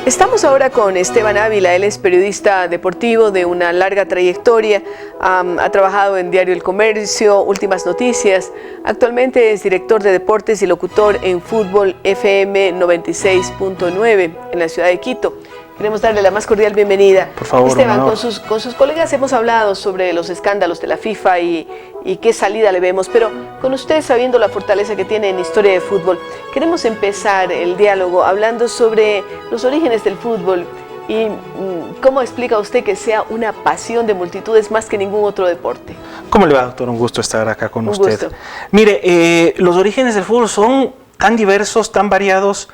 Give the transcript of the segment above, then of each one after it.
Estamos ahora con Esteban Ávila. Él es periodista deportivo de una larga trayectoria, ha trabajado en Diario El Comercio, Últimas Noticias. Actualmente es director de deportes y locutor en Fútbol FM 96.9 en la ciudad de Quito. Queremos darle la más cordial bienvenida. Por favor, Esteban, con sus colegas hemos hablado sobre los escándalos de la FIFA y qué salida le vemos, pero con usted, sabiendo la fortaleza que tiene en historia de fútbol, queremos empezar el diálogo hablando sobre los orígenes del fútbol y cómo explica usted que sea una pasión de multitudes más que ningún otro deporte. ¿Cómo le va, doctor? Un gusto estar acá con usted. Gusto. Mire, los orígenes del fútbol son tan diversos, tan variados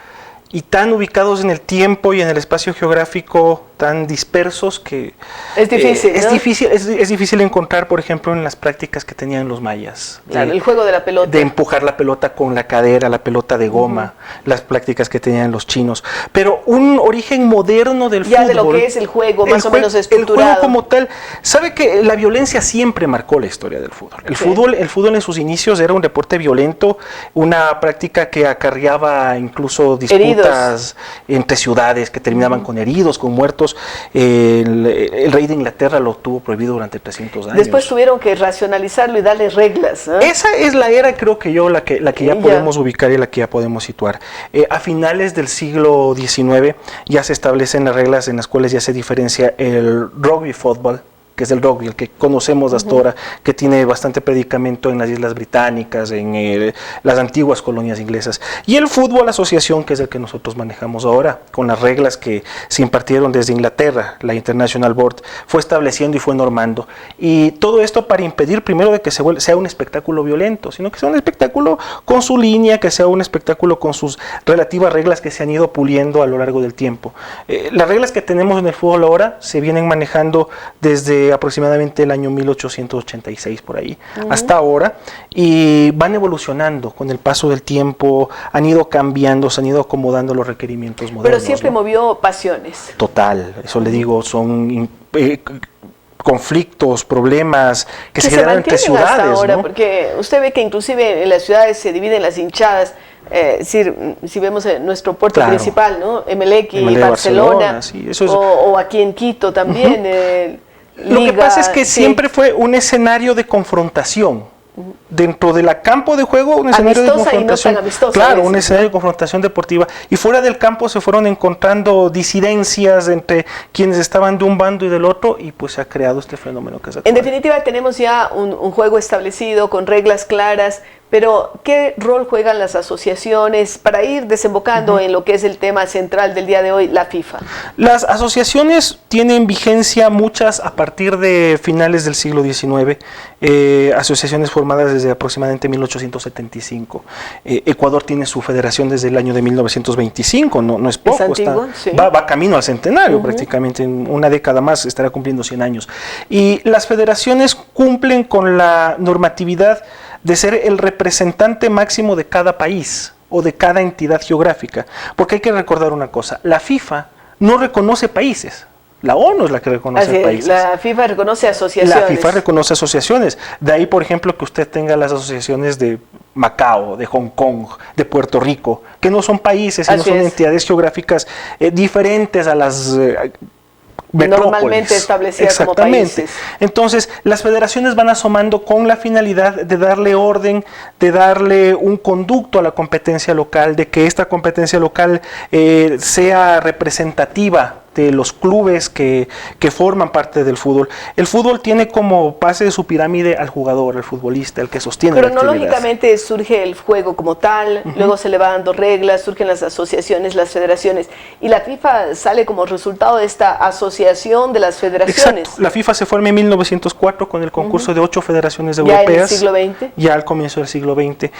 y tan ubicados en el tiempo y en el espacio geográfico, tan dispersos que es difícil, ¿no? es difícil encontrar, por ejemplo, en las prácticas que tenían los mayas. Claro, el juego de la pelota. De empujar la pelota con la cadera, la pelota de goma, las prácticas que tenían los chinos. Pero un origen moderno del fútbol. Ya de lo que es el juego, más o menos estructurado. El juego como tal, sabe que la violencia siempre marcó la historia del fútbol. El fútbol en sus inicios era un deporte violento, una práctica que acarreaba incluso disputas entre ciudades que terminaban con heridos, con muertos. El rey de Inglaterra lo tuvo prohibido durante 300 años. Después tuvieron que racionalizarlo y darle reglas, ¿eh? Esa es la era, creo que la que ya podemos ubicar y la que ya podemos situar. A finales del siglo XIX ya se establecen las reglas en las cuales ya se diferencia el rugby fútbol, que es el rugby, el que conocemos hasta ahora, que tiene bastante predicamento en las Islas Británicas, en las antiguas colonias inglesas, y el fútbol asociación, que es el que nosotros manejamos ahora, con las reglas que se impartieron desde Inglaterra. La International Board fue estableciendo y fue normando, y todo esto para impedir primero de que sea un espectáculo violento, sino que sea un espectáculo con su línea, que sea un espectáculo con sus relativas reglas que se han ido puliendo a lo largo del tiempo. Las reglas que tenemos en el fútbol ahora se vienen manejando desde aproximadamente el año 1886 por ahí, hasta ahora, y van evolucionando con el paso del tiempo, han ido cambiando, se han ido acomodando los requerimientos modernos. Pero siempre movió pasiones. Total, eso le digo, son conflictos, problemas que se dan entre ciudades. Hasta ahora, ¿no? Porque usted ve que inclusive en las ciudades se dividen las hinchadas. Si vemos nuestro puerto principal, ¿no? Emelec y Barcelona, sí, eso es... o aquí en Quito también. Lo que pasa es que siempre fue un escenario de confrontación. Dentro del campo de juego, un escenario de confrontación. Y no tan amistosa, claro, un escenario de confrontación deportiva. Y fuera del campo se fueron encontrando disidencias entre quienes estaban de un bando y del otro, y pues se ha creado este fenómeno que es actual. En definitiva, tenemos ya un juego establecido con reglas claras. Pero, ¿qué rol juegan las asociaciones para ir desembocando en lo que es el tema central del día de hoy, la FIFA? Las asociaciones tienen vigencia muchas a partir de finales del siglo XIX, asociaciones formadas desde aproximadamente 1875. Ecuador tiene su federación desde el año de 1925, no es poco, va camino al centenario prácticamente, en una década más estará cumpliendo 100 años. Y las federaciones cumplen con la normatividad de ser el representante máximo de cada país o de cada entidad geográfica. Porque hay que recordar una cosa, la FIFA no reconoce países, la ONU es la que reconoce países. La FIFA reconoce asociaciones. La FIFA reconoce asociaciones, de ahí por ejemplo que usted tenga las asociaciones de Macao, de Hong Kong, de Puerto Rico, que no son países, sino son entidades geográficas diferentes a las... normalmente establecidas como países. Entonces, las federaciones van asomando con la finalidad de darle orden, de darle un conducto a la competencia local, de que esta competencia local sea representativa de los clubes que forman parte del fútbol. El fútbol tiene como base de su pirámide al jugador, al futbolista, el que sostiene la actividad. Cronológicamente surge el juego como tal, luego se le va dando reglas, surgen las asociaciones, las federaciones, y la FIFA sale como resultado de esta asociación de las federaciones. Exacto. La FIFA se forma en 1904 con el concurso de 8 federaciones europeas. ¿Ya en el siglo XX? Ya al comienzo del siglo XX.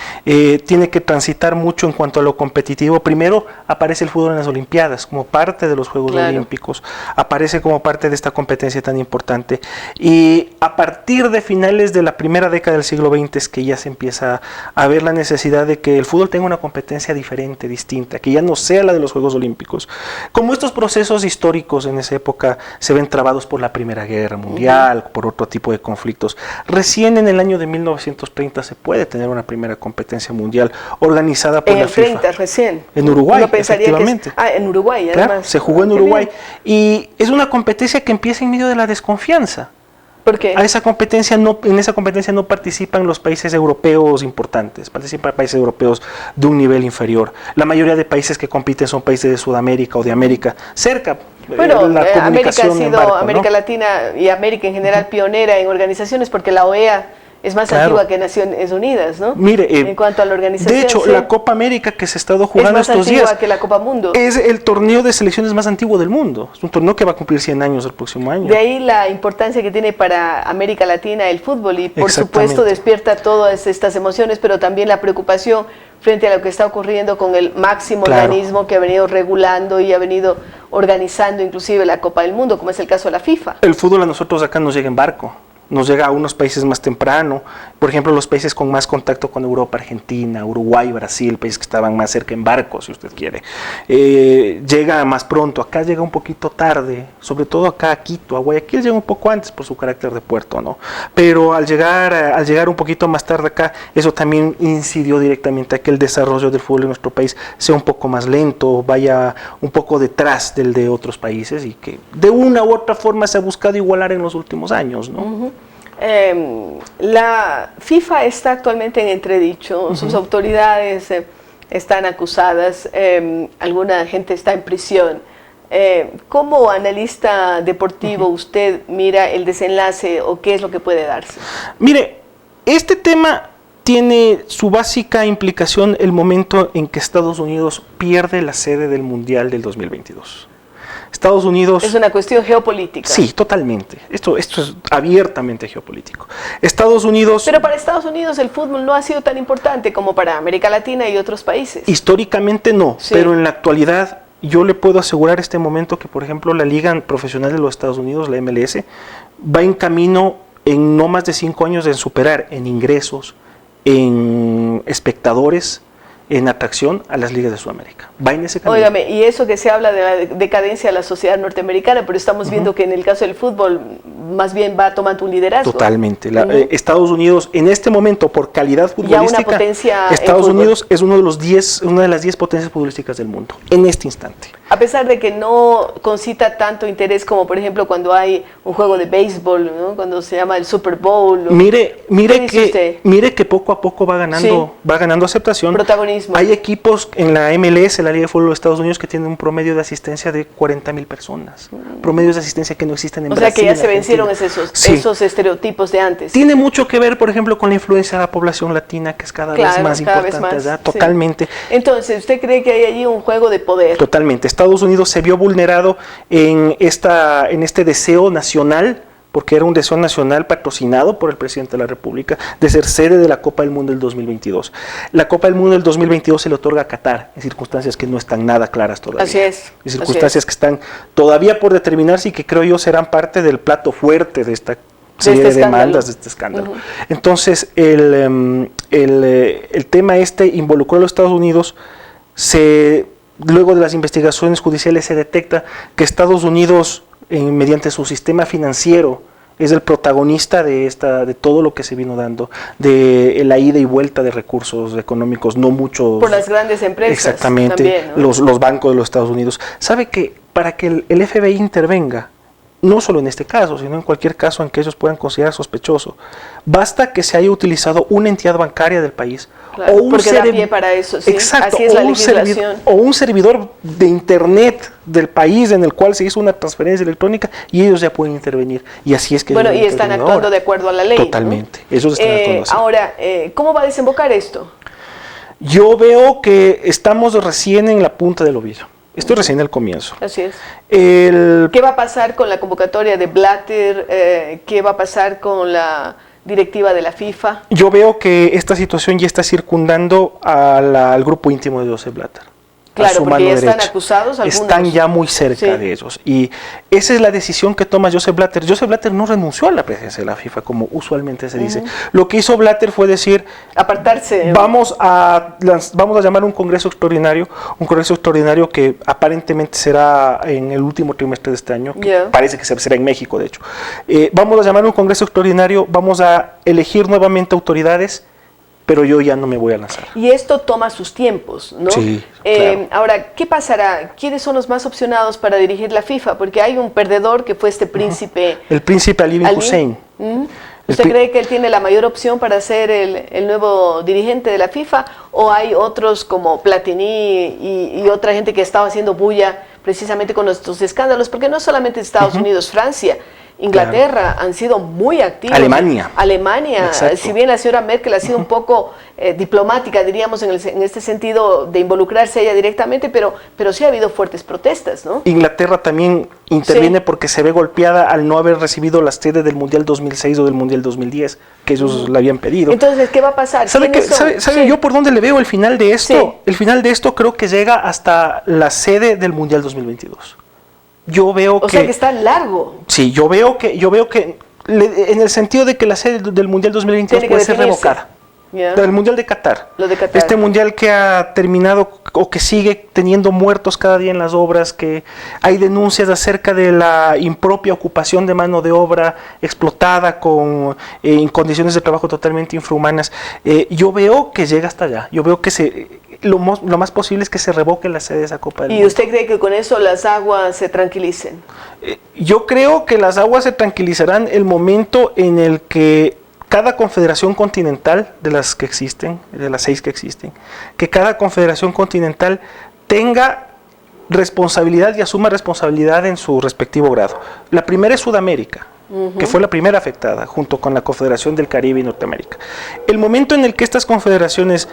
Tiene que transitar mucho en cuanto a lo competitivo. Primero aparece el fútbol en las Olimpiadas, como parte de los Juegos Olímpicos. Olímpicos, aparece como parte de esta competencia tan importante. Y a partir de finales de la primera década del siglo XX es que ya se empieza a ver la necesidad de que el fútbol tenga una competencia diferente, distinta, que ya no sea la de los Juegos Olímpicos. Como estos procesos históricos en esa época se ven trabados por la Primera Guerra Mundial, por otro tipo de conflictos, recién en el año de 1930 se puede tener una primera competencia mundial organizada por la FIFA. En el 30 recién. En Uruguay, Uno pensaría efectivamente. En Uruguay, además. Claro, se jugó en Uruguay. Y es una competencia que empieza en medio de la desconfianza. ¿Por qué? En esa competencia no participan los países europeos importantes, participan países europeos de un nivel inferior. La mayoría de países que compiten son países de Sudamérica o de América, cerca. Bueno, América ha sido, América Latina y América en general, pionera en organizaciones, porque la OEA es más antigua que Naciones Unidas, ¿no? Mire, en cuanto a la organización. De hecho, la Copa América que se ha estado jugando estos días es más antigua que la Copa Mundo. Es el torneo de selecciones más antiguo del mundo. Es un torneo que va a cumplir 100 años el próximo año. De ahí la importancia que tiene para América Latina el fútbol y por supuesto despierta todas estas emociones, pero también la preocupación frente a lo que está ocurriendo con el máximo organismo que ha venido regulando y ha venido organizando inclusive la Copa del Mundo, como es el caso de la FIFA. El fútbol a nosotros acá nos llega en barco. Nos llega a unos países más temprano, por ejemplo los países con más contacto con Europa, Argentina, Uruguay, Brasil, países que estaban más cerca en barco, si usted quiere. Llega más pronto, acá llega un poquito tarde, sobre todo acá a Quito, a Guayaquil llega un poco antes por su carácter de puerto, ¿no? Pero al llegar un poquito más tarde acá, eso también incidió directamente a que el desarrollo del fútbol en nuestro país sea un poco más lento, vaya un poco detrás del de otros países y que de una u otra forma se ha buscado igualar en los últimos años, ¿no? La FIFA está actualmente en entredicho, sus autoridades están acusadas, alguna gente está en prisión. ¿Cómo analista deportivo usted mira el desenlace o qué es lo que puede darse? Mire, este tema tiene su básica implicación el momento en que Estados Unidos pierde la sede del Mundial del 2022. Estados Unidos... Es una cuestión geopolítica. Sí, totalmente. Esto es abiertamente geopolítico. Estados Unidos... Pero para Estados Unidos el fútbol no ha sido tan importante como para América Latina y otros países. Históricamente no, pero en la actualidad yo le puedo asegurar este momento que, por ejemplo, la Liga Profesional de los Estados Unidos, la MLS, va en camino en no más de 5 años de superar en ingresos, en espectadores, en atracción a las ligas de Sudamérica. Va en ese camino. Óigame, y eso que se habla de la decadencia de la sociedad norteamericana, pero estamos viendo que en el caso del fútbol más bien va tomando un liderazgo. Totalmente. Estados Unidos en este momento por calidad futbolística, ya una potencia Estados Unidos es una de las 10 potencias futbolísticas del mundo en este instante. A pesar de que no concita tanto interés como por ejemplo cuando hay un juego de béisbol, ¿no? Cuando se llama el Super Bowl. Mire que poco a poco va ganando aceptación. Protagonismo. Hay equipos en la MLS, la Liga de Fútbol de Estados Unidos, que tienen un promedio de asistencia de 40,000 personas. Promedios de asistencia que no existen en Brasil. O sea que ya se vencieron esos estereotipos de antes. Tiene mucho que ver, por ejemplo, con la influencia de la población latina, que es cada vez más importante. ¿Ya? Totalmente. Entonces, ¿usted cree que hay allí un juego de poder? Totalmente. Estados Unidos se vio vulnerado en este deseo nacional, porque era un deseo nacional patrocinado por el presidente de la República, de ser sede de la Copa del Mundo del 2022. La Copa del Mundo del 2022 se le otorga a Qatar, en circunstancias que no están nada claras todavía. Así es. En circunstancias que están todavía por determinarse y que creo yo serán parte del plato fuerte de esta serie de demandas, de este escándalo. Entonces, el tema involucró a los Estados Unidos. Luego de las investigaciones judiciales se detecta que Estados Unidos, mediante su sistema financiero, es el protagonista de todo lo que se vino dando, de la ida y vuelta de recursos económicos, no muchos... Por las grandes empresas. Exactamente, también, ¿no? los bancos de los Estados Unidos. ¿Sabe que para que el FBI intervenga, no solo en este caso, sino en cualquier caso en que ellos puedan considerar sospechoso, basta que se haya utilizado una entidad bancaria del país, claro, o un porque da pie para eso, ¿sí? Exacto, así es la legislación. O un servidor de internet del país en el cual se hizo una transferencia electrónica y ellos ya pueden intervenir. Y así es que... Bueno, y están actuando de acuerdo a la ley. Totalmente, ¿no? Ellos están actuando así. Ahora, ¿cómo va a desembocar esto? Yo veo que estamos recién en la punta del ovillo. Estoy recién al comienzo. Así es. ¿Qué va a pasar con la convocatoria de Blatter? ¿Qué va a pasar con la directiva de la FIFA? Yo veo que esta situación ya está circundando al grupo íntimo de Joseph Blatter. Claro, a su porque mano ya derecha. están acusados algunos. Están ya muy cerca de ellos. Y esa es la decisión que toma Joseph Blatter. Joseph Blatter no renunció a la presidencia de la FIFA, como usualmente se dice. Lo que hizo Blatter fue decir, apartarse. Vamos a llamar un congreso extraordinario que aparentemente será en el último trimestre de este año, que parece que será en México, de hecho. Vamos a llamar un congreso extraordinario, vamos a elegir nuevamente autoridades, pero yo ya no me voy a lanzar. Y esto toma sus tiempos, ¿no? Sí, claro. Ahora, ¿qué pasará? ¿Quiénes son los más opcionados para dirigir la FIFA? Porque hay un perdedor que fue este príncipe. El príncipe Ali bin Hussein. ¿Usted cree que él tiene la mayor opción para ser el nuevo dirigente de la FIFA? ¿O hay otros como Platini y otra gente que estaba haciendo bulla precisamente con estos escándalos? Porque no solamente Estados Unidos, Francia, Inglaterra han sido muy activos. Alemania, si bien la señora Merkel ha sido un poco diplomática, diríamos, en este sentido de involucrarse ella directamente, pero sí ha habido fuertes protestas, ¿no? Inglaterra también interviene porque se ve golpeada al no haber recibido la sede del Mundial 2006 o del Mundial 2010, que ellos la habían pedido. Entonces, ¿qué va a pasar? ¿Sabe yo por dónde le veo el final de esto? Sí. El final de esto creo que llega hasta la sede del Mundial 2022. Yo veo o sea que está largo. Sí, yo veo que en el sentido de que la sede del Mundial 2022 puede ser revocada. Del Mundial de Qatar. Lo de Qatar. Este Mundial que ha terminado o que sigue teniendo muertos cada día en las obras, que hay denuncias acerca de la impropia ocupación de mano de obra explotada en condiciones de trabajo totalmente infrahumanas. Yo veo que llega hasta allá. Yo veo que lo más posible es que se revoque la sede de esa Copa del Mundo. ¿Y usted cree que con eso las aguas se tranquilicen? Yo creo que las aguas se tranquilizarán el momento en el que cada confederación continental de las que existen, de las 6 que existen, que cada confederación continental tenga responsabilidad y asuma responsabilidad en su respectivo grado. La primera es Sudamérica, que fue la primera afectada, junto con la Confederación del Caribe y Norteamérica. El momento en el que estas confederaciones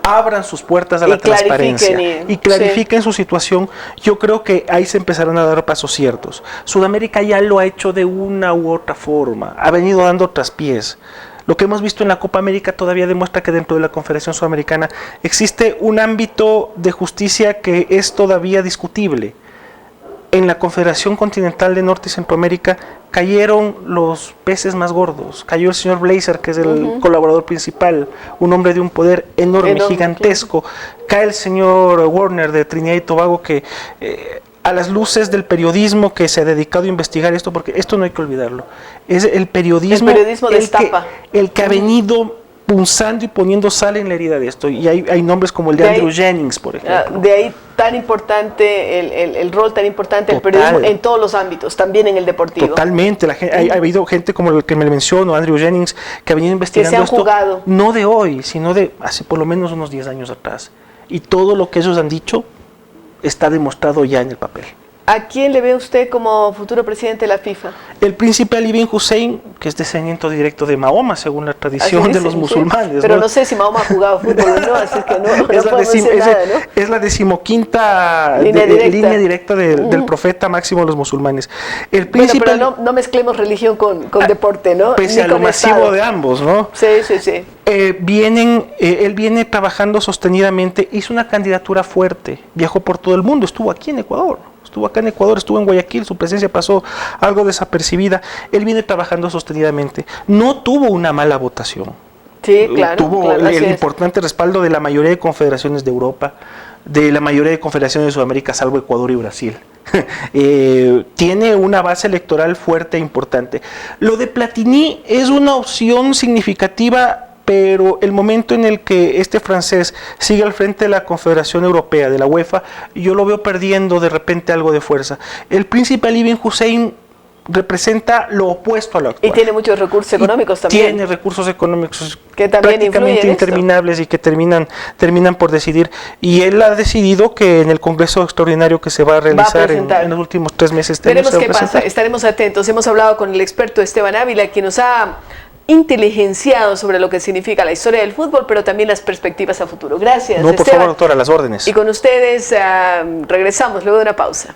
abran sus puertas a la transparencia y clarifiquen su situación, yo creo que ahí se empezarán a dar pasos ciertos. Sudamérica ya lo ha hecho de una u otra forma, ha venido dando traspiés. Lo que hemos visto en la Copa América todavía demuestra que dentro de la Confederación Sudamericana existe un ámbito de justicia que es todavía discutible. En la Confederación Continental de Norte y Centroamérica cayeron los peces más gordos. Cayó el señor Blazer, que es el colaborador principal, un hombre de un poder enorme, gigantesco. Cae el señor Warner de Trinidad y Tobago, que a las luces del periodismo que se ha dedicado a investigar esto, porque esto no hay que olvidarlo, es el periodismo destapa. El que ha venido punzando y poniendo sal en la herida de esto, y hay nombres como el de Andrew Jennings, por ejemplo. De ahí tan importante, el rol tan importante del periodismo en todos los ámbitos, también en el deportivo. Totalmente, ha habido gente como el que me menciono, Andrew Jennings, que ha venido investigando esto, no de hoy, sino de hace por lo menos unos 10 años atrás, y todo lo que ellos han dicho está demostrado ya en el papel. ¿A quién le ve usted como futuro presidente de la FIFA? El príncipe Ali bin Hussein, que es descendiente directo de Mahoma, según la tradición de los musulmanes. Pero no sé si Mahoma ha jugado fútbol, ¿no? Así que no podemos decir nada, ¿no? Es la decimoquinta línea directa del profeta máximo de los musulmanes. El príncipe, pero no mezclemos religión con deporte, ¿no? Pese a lo masivo de ambos, ¿no? Sí. Él viene trabajando sostenidamente, hizo una candidatura fuerte, viajó por todo el mundo, estuvo aquí en Ecuador. Estuvo en Guayaquil, su presencia pasó algo desapercibida. Él viene trabajando sostenidamente. No tuvo una mala votación. Sí, claro. Tuvo el importante respaldo de la mayoría de confederaciones de Europa, de la mayoría de confederaciones de Sudamérica, salvo Ecuador y Brasil. Tiene una base electoral fuerte e importante. Lo de Platini es una opción significativa, pero el momento en el que este francés sigue al frente de la Confederación Europea, de la UEFA, yo lo veo perdiendo de repente algo de fuerza. El príncipe Ali bin Hussein representa lo opuesto a lo actual. Y tiene muchos recursos económicos también. Tiene recursos económicos que también prácticamente interminables y que terminan por decidir. Y él ha decidido que en el Congreso Extraordinario que se va a realizar en los últimos 3 meses. Veremos qué pasa, estaremos atentos. Hemos hablado con el experto Esteban Ávila, quien nos ha inteligenciado sobre lo que significa la historia del fútbol, pero también las perspectivas a futuro. Gracias, No, por Esteban. favor, doctora, a las órdenes. Y con ustedes regresamos luego de una pausa.